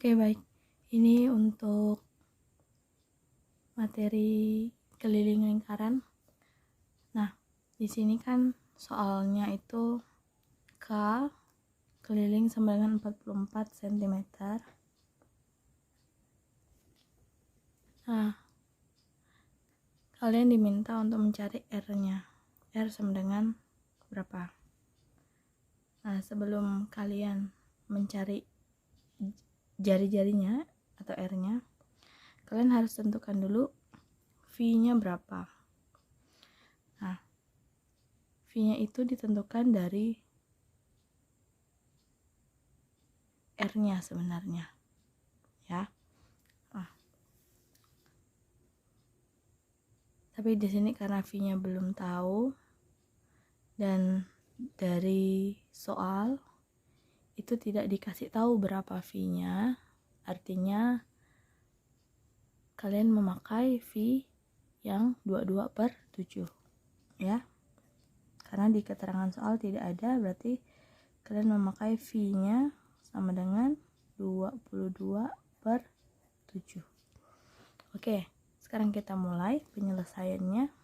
Oke, baik. Ini untuk materi keliling lingkaran. Nah, di sini kan soalnya itu K keliling sama dengan 44 cm. Nah, kalian diminta untuk mencari R-nya. R sama dengan berapa? Nah, sebelum kalian mencari jari-jarinya atau R-nya, kalian harus tentukan dulu V-nya berapa. Nah, V-nya itu ditentukan dari R-nya sebenarnya, ya. Tapi di sini karena V-nya belum tahu dan dari soal itu tidak dikasih tahu berapa V-nya, artinya kalian memakai V yang 22/7, ya. Karena di keterangan soal tidak ada, berarti kalian memakai V-nya sama dengan 22/7. Oke, sekarang kita mulai penyelesaiannya.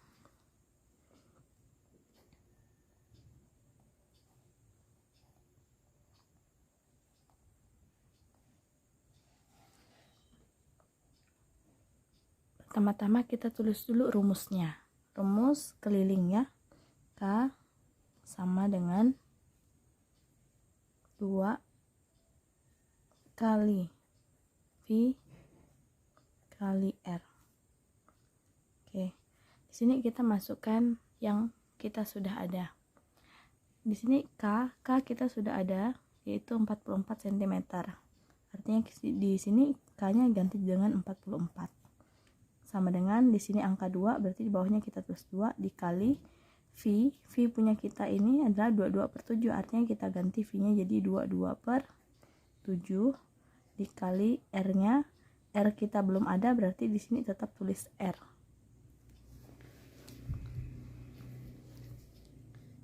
Pertama-tama kita tulis dulu rumusnya. Rumus keliling, ya. K sama dengan 2 kali V kali R. Oke. Di sini kita masukkan yang kita sudah ada. Di sini K kita sudah ada, yaitu 44 cm. Artinya di sini K-nya ganti dengan 44. Sama dengan di sini angka 2, berarti di bawahnya kita tulis 2 dikali V punya kita ini adalah 22/7, artinya kita ganti V-nya jadi 22/7 dikali R-nya. R kita belum ada, berarti di sini tetap tulis R.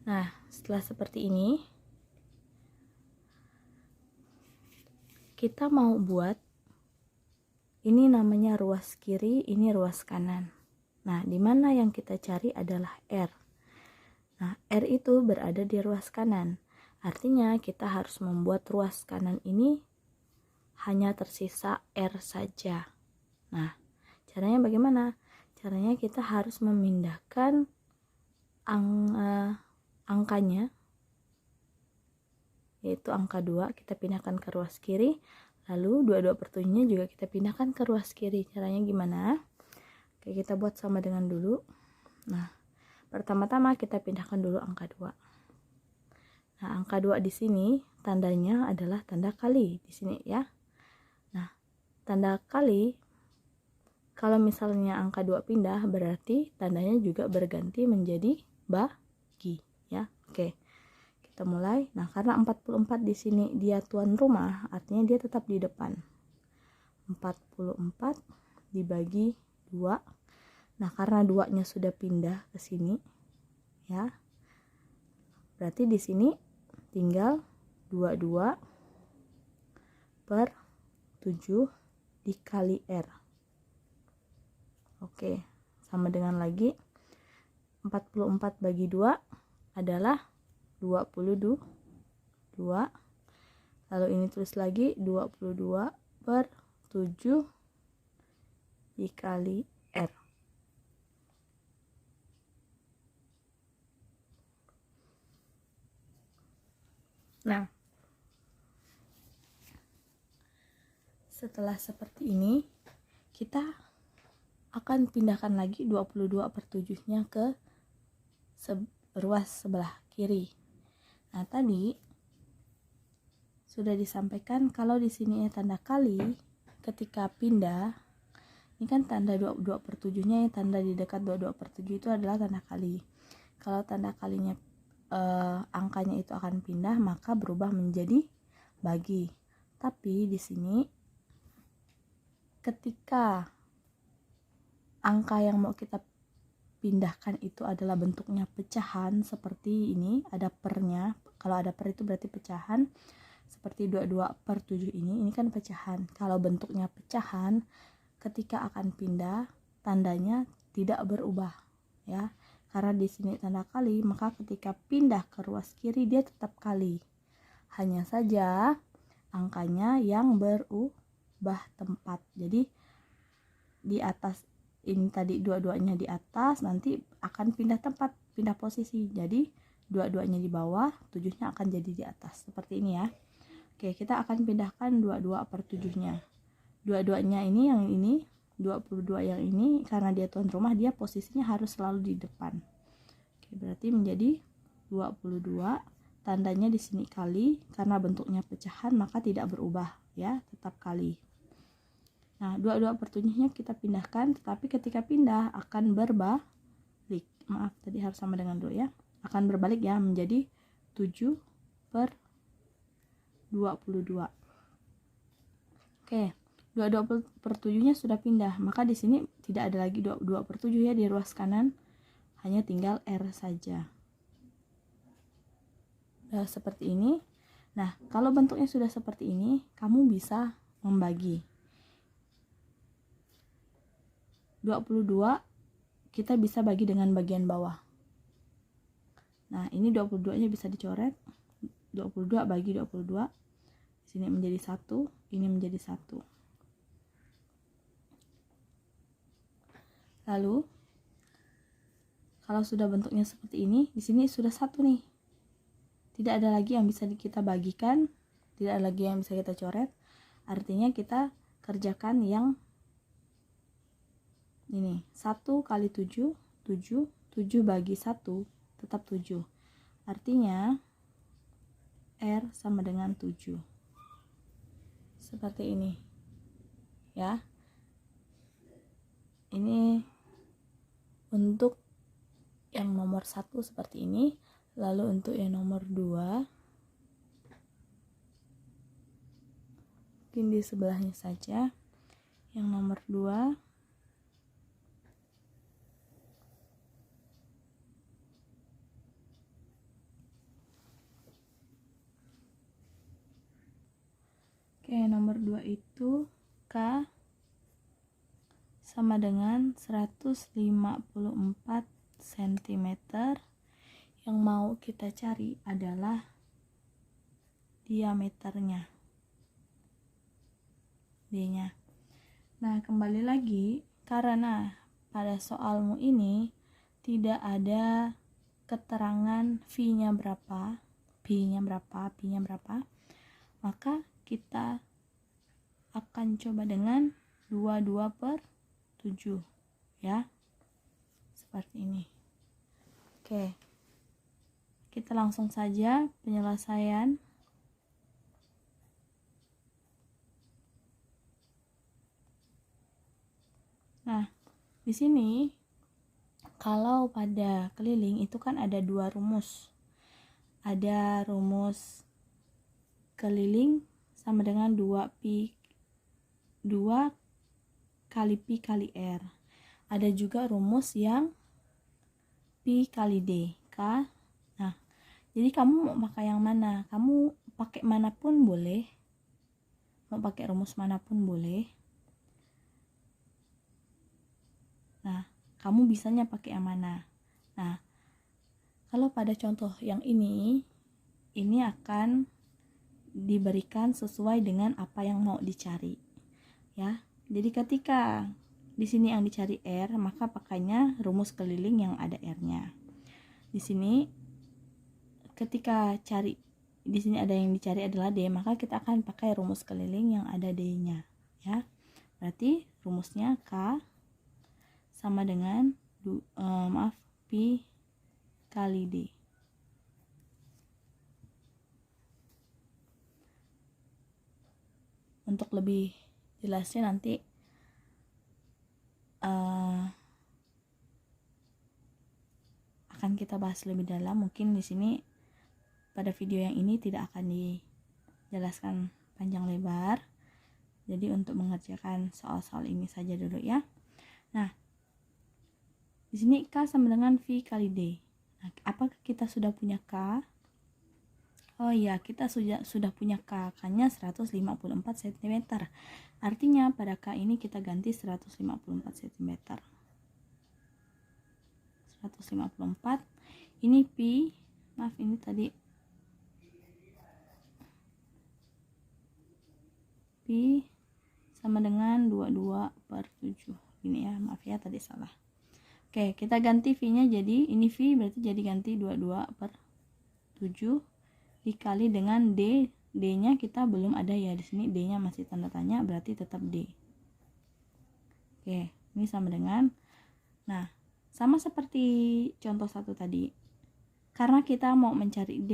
Nah, setelah seperti ini, kita mau buat ini namanya ruas kiri, ini ruas kanan. Nah, di mana yang kita cari adalah R. Nah, R itu berada di ruas kanan. Artinya kita harus membuat ruas kanan ini hanya tersisa R saja. Nah, caranya bagaimana? Caranya kita harus memindahkan angkanya, yaitu angka 2, kita pindahkan ke ruas kiri. Lalu 22/7-nya juga kita pindahkan ke ruas kiri. Caranya gimana? Oke, kita buat sama dengan dulu. Nah, pertama-tama kita pindahkan dulu angka 2. Nah, angka 2 di sini tandanya adalah tanda kali di sini, ya. Nah, tanda kali kalau misalnya angka 2 pindah, berarti tandanya juga berganti menjadi bagi, ya. Oke. Kita mulai. Nah, karena 44 di sini dia tuan rumah, artinya dia tetap di depan. 44 dibagi 2. Nah, karena 2-nya sudah pindah ke sini, ya. Berarti di sini tinggal 22/7 dikali R. Oke, sama dengan lagi 44 bagi 2 adalah 22. Lalu ini tulis lagi 22/7 dikali R. Nah, setelah seperti ini, kita akan pindahkan lagi 22/7-nya ke ruas sebelah kiri. Nah, tadi sudah disampaikan kalau di sini tanda kali ketika pindah, ini kan tanda 22/7-nya, tanda di dekat 22/7 itu adalah tanda kali. Kalau tanda kalinya angkanya itu akan pindah, maka berubah menjadi bagi. Tapi di sini ketika angka yang mau kita pindahkan itu adalah bentuknya pecahan seperti ini, ada pernya. Kalau ada per itu berarti pecahan. seperti 22/7 ini kan pecahan. Kalau bentuknya pecahan, ketika akan pindah tandanya tidak berubah ya. Karena di sini tanda kali, maka ketika pindah ke ruas kiri dia tetap kali. Hanya saja angkanya yang berubah tempat. Jadi di atas ini tadi dua-duanya di atas, nanti akan pindah tempat, pindah posisi. Jadi dua-duanya di bawah, 7-nya akan jadi di atas. Seperti ini ya. Oke, kita akan pindahkan 22/7-nya. Dua-duanya ini, yang ini 22 yang ini, karena dia tuan rumah, dia posisinya harus selalu di depan. Oke, berarti menjadi 22. Tandanya di sini kali, karena bentuknya pecahan maka tidak berubah ya, tetap kali. Nah, 22/7-nya kita pindahkan, tetapi ketika pindah akan berbalik. Maaf, tadi harus sama dengan dulu ya. Akan berbalik ya, menjadi 7/22. Oke. 22/7-nya sudah pindah, maka di sini tidak ada lagi 22/7 ya di ruas kanan, hanya tinggal R saja. Nah, seperti ini. Nah, kalau bentuknya sudah seperti ini, kamu bisa membagi. 22 kita bisa bagi dengan bagian bawah. Nah, ini 22-nya bisa dicoret. 22 bagi 22. Sini menjadi 1, ini menjadi 1. Lalu kalau sudah bentuknya seperti ini, di sini sudah 1 nih. Tidak ada lagi yang bisa kita bagikan, tidak ada lagi yang bisa kita coret. Artinya kita kerjakan yang ini, 1 kali 7, 7, 7 bagi 1 tetap 7. Artinya R sama dengan 7. Seperti ini. Ya. Ini untuk yang nomor 1 seperti ini. Lalu untuk yang nomor 2, mungkin di sebelahnya saja. Yang nomor 2, oke, nomor 2 itu K sama dengan 154 cm. Yang mau kita cari adalah diameternya, D-nya. Nah, kembali lagi, karena pada soalmu ini tidak ada keterangan V-nya berapa, P-nya berapa, maka kita akan coba dengan 22/7 ya, seperti ini. Oke, kita langsung saja penyelesaian. Nah, di sini kalau pada keliling itu kan ada 2 rumus. Ada rumus keliling sama dengan 2 kali Pi kali R. Ada juga rumus yang Pi kali D, K. Nah, jadi kamu mau pakai yang mana? Kamu pakai manapun boleh. Mau pakai rumus manapun boleh. Nah, kamu bisanya pakai yang mana? Nah, kalau pada contoh yang ini akan diberikan sesuai dengan apa yang mau dicari. Ya. Jadi ketika di sini yang dicari R, maka pakainya rumus keliling yang ada R-nya. Di sini ketika cari di sini ada yang dicari adalah D, maka kita akan pakai rumus keliling yang ada D-nya, ya. Berarti rumusnya K sama dengan Pi kali D. Untuk lebih jelasnya nanti akan kita bahas lebih dalam. Mungkin di sini pada video yang ini tidak akan dijelaskan panjang lebar. Jadi untuk mengerjakan soal-soal ini saja dulu ya. Nah, di sini K sama dengan V kali D. Nah, apakah kita sudah punya K? Oh iya, kita sudah punya K-nya 154 cm. Artinya pada K ini kita ganti 154 cm. 154. Ini pi, maaf ini tadi pi sama dengan 22/7. Ini ya, maaf ya tadi salah. Oke, kita ganti V-nya jadi ini V berarti jadi ganti 22/7 dikali dengan D. D-nya kita belum ada ya di sini, D-nya masih tanda tanya, berarti tetap D. Oke, ini sama dengan, nah sama seperti contoh 1 tadi, karena kita mau mencari D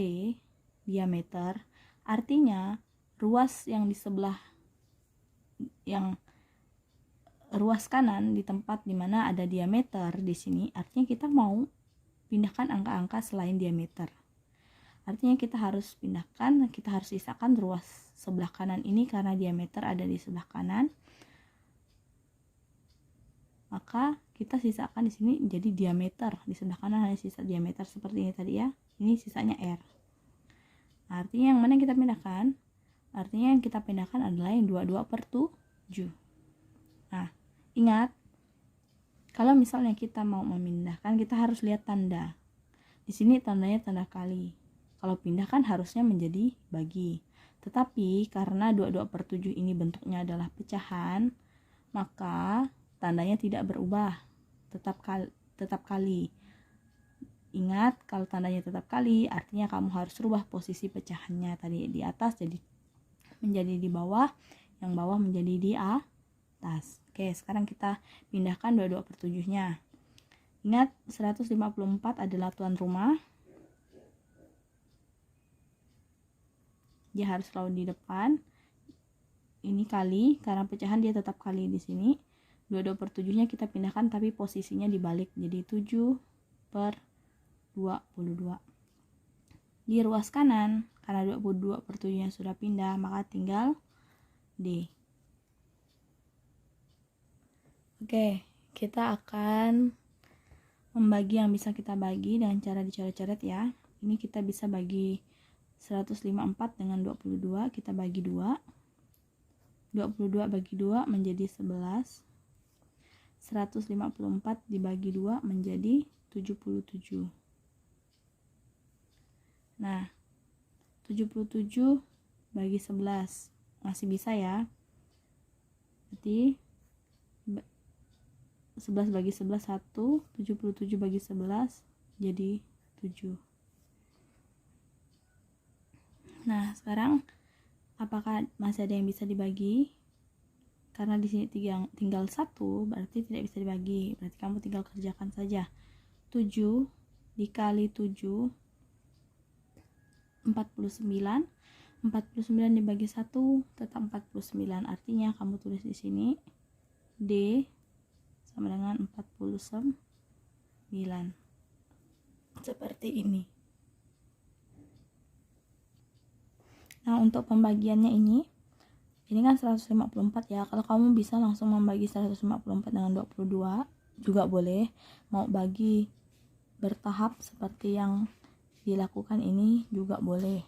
diameter, artinya ruas yang di sebelah, yang ruas kanan di tempat dimana ada diameter di sini, artinya kita mau pindahkan angka-angka selain diameter. Artinya kita harus pindahkan, kita harus sisakan ruas sebelah kanan ini karena diameter ada di sebelah kanan. Maka kita sisakan di sini jadi diameter, di sebelah kanan hanya sisa diameter seperti ini tadi ya. Ini sisanya R. Artinya yang mana yang kita pindahkan? Artinya yang kita pindahkan adalah yang 22/7. Nah, ingat, kalau misalnya kita mau memindahkan, kita harus lihat tanda. Di sini tandanya tanda kali. Kalau pindah kan harusnya menjadi bagi. Tetapi karena 22/7 ini bentuknya adalah pecahan, maka tandanya tidak berubah. Tetap kali. Ingat, kalau tandanya tetap kali, artinya kamu harus rubah posisi pecahannya. Tadi di atas jadi menjadi di bawah, yang bawah menjadi di atas. Oke, sekarang kita pindahkan 22/7-nya. Ingat, 154 adalah tuan rumah. Dia harus selalu di depan. Ini kali, karena pecahan dia tetap kali di sini. 22/7-nya kita pindahkan tapi posisinya dibalik, jadi 7/22. Di ruas kanan, karena 22/7-nya sudah pindah, maka tinggal D. Oke, kita akan membagi yang bisa kita bagi dengan cara dicoret-coret ya. Ini kita bisa bagi 154 dengan 22, kita bagi 2. 22 bagi 2 menjadi 11. 154 dibagi 2 menjadi 77. Nah, 77 bagi 11 masih bisa ya. Berarti 11 bagi 11 1, 77 bagi 11 jadi 7. Nah, sekarang apakah masih ada yang bisa dibagi? Karena di sini tinggal 1, berarti tidak bisa dibagi. Berarti kamu tinggal kerjakan saja. 7 dikali 7 49. 49 dibagi 1 tetap 49. Artinya kamu tulis di sini D sama dengan 49. Seperti ini. Nah, untuk pembagiannya ini kan 154 ya. Kalau kamu bisa langsung membagi 154 dengan 22 juga boleh. Mau bagi bertahap seperti yang dilakukan ini juga boleh.